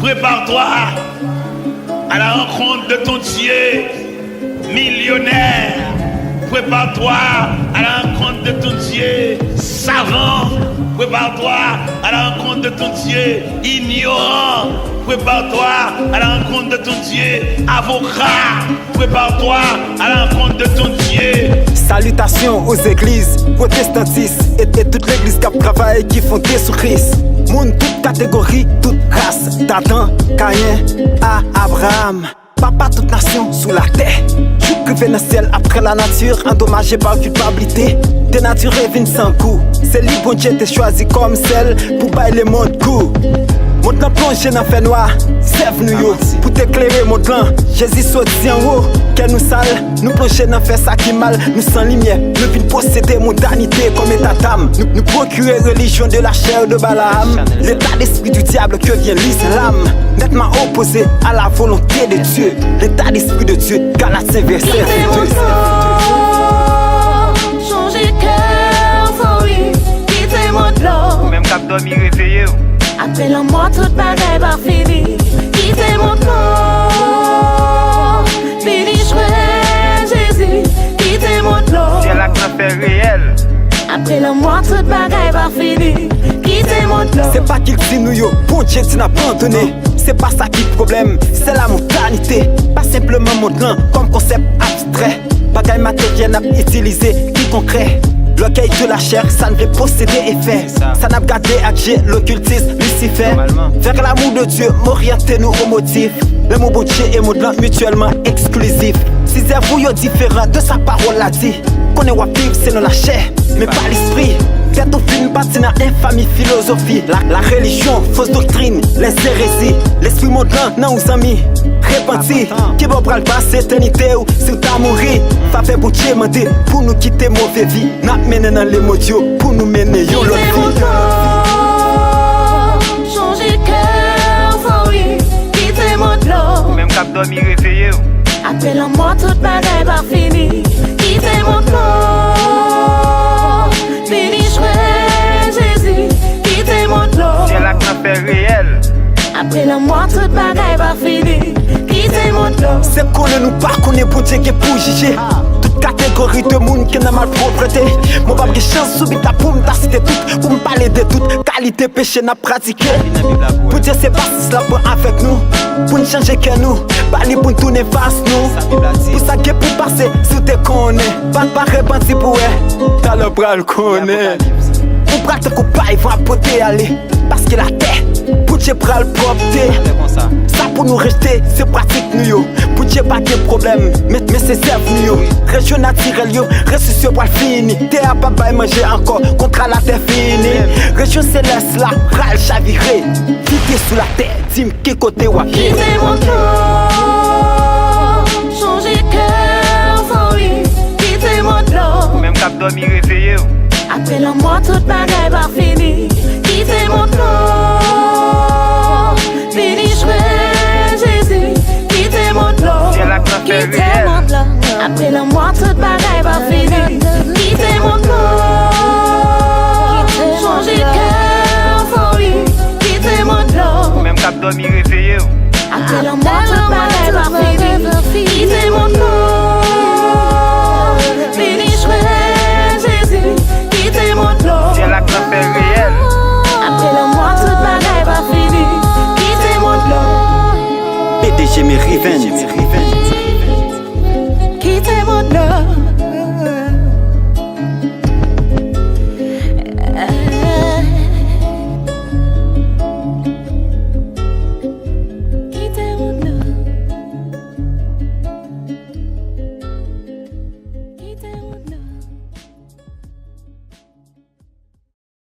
Prépare-toi à la rencontre de ton Dieu millionnaire. Prépare-toi à la rencontre de ton Dieu savant. Prépare-toi à la rencontre de ton Dieu ignorant. Prépare-toi à la rencontre de ton Dieu avocat. Prépare-toi à la rencontre de ton Dieu. Salutations aux églises protestantistes et toute l'église qui travaille et qui font des souris. Monde toute catégorie, toute race, d'Adam, Caïn à Abraham. Papa toute nation sous la terre. Je privé dans le ciel après la nature, endommagé par culpabilité. T'es naturé vine sans coup. C'est lui bon Dieu t'es choisi comme celle pour bailler le monde coup. Mon temps plongé dans le fait noir, serve nous yo. Pour t'éclairer mon plan, Jésus sorti en haut. Qu'elle nous sale, nous plonger dans le fait ça qui mal. Nous sans lumière, nous venons posséder modernité comme état d'âme. Nous procurer religion de la chair de Balaam. L'état d'esprit du diable que vient l'islam. Nettement opposé à la volonté de Dieu. L'état d'esprit de Dieu, Galates verset 2. Changer cœur, faut oui, quitter mon lot. Même cap dormi réveillé. Après la mort, toute bagaille va finir. Quitter mon lot. Fini jouer Jésus. Quitter mon lot. C'est la fait réel. Après la mort, toute bagaille va finir. Quitter mon lot. C'est pas qu'il dit nous yo, bon Dieu tu n'as pas donné. C'est pas ça qui est le problème, c'est la modernité. Pas simplement moderne comme concept abstrait. Bagaille matériel n'a pas utilisé, qui concret. L'orgueil de la chair, ça ne veut posséder effet. Ça n'a pas gardé agir, l'occultisme, Lucifer. Vers l'amour de Dieu, m'orienter-nous au motif. Le mot bon Dieu et moderne mutuellement exclusif. Si vous êtes différent de sa parole a dit. Qu'on est vivre, c'est dans la chair, mais pas l'esprit. Faites au film bâti dans infamie philosophie. La religion, fausse doctrine, les hérésies. L'esprit moderne, non aux amis. Repenti, qui va prendre passer éternité ou si t'as mouru. Faveur pour Dieu, mandé pour nous quitter mauvaise vie. N'a mené dans les mots pour nous mener yon l'autre vie. Changer cœur, faut oui, quitter mon lot. Même cap dormi réveillé. Après la mort, toute bagaille va finir. Quitter mon lot. Fini jouer Jésus. Quitter mon lot. C'est la fait réel. Après la mort, toute bagaille va finir. Quitter mon lot. C'est qu'on ne nous pas connaît pour Dieu qui est pour juger. Toute catégorie de monde qui n'a mal propreté. Mon papa qui chance subit la pour me citer tout. Pour me parler de toute qualité péché n'a pratiqué. Pour Dieu c'est pas si cela prend avec nous. Pour nous changer que nous. Pas libre pour tourner face nous. Pour ça qui est pour passer si tu connais. Pas répenti pour elle. T'as le bras le connaît. Pour pratiquer qu'on pas ils vont apporter aller. Parce que la terre, pour Dieu prend le propre. Ça pour nous rester, c'est pratique nous yo. Pour Dieu pas de problème, mais c'est serve nous yo. Région naturelle yo, ressuscité pour le fini. T'es à pas bailler manger encore, contre la terre finie. Région céleste là, ral chaviré. Quitter sous la terre, dis-moi qui côté ou à pied. Quitter mon lot. Changer cœur, faut oui, quitter mon lot. Même cap dormi réveillé. Après la mort, toute bagaille va finir. Quitter mon lot. Fini jouer Jésus. Quitter mon lot. C'est la fait Quitter réel. mon lot. Après la mort, toute bagaille va finir. Quitter mon lot. Changer cœur, faut oui, quitter mon lot. Même cap dormi réveillé. Après la mort, toute bagaille va finir. Quitter mon lot. Fini jouer Jésus. Quitter mon lot. C'est la fait réel. Après la mort, toute bagaille va finir. Quitter mon lot. PDG mes revenge.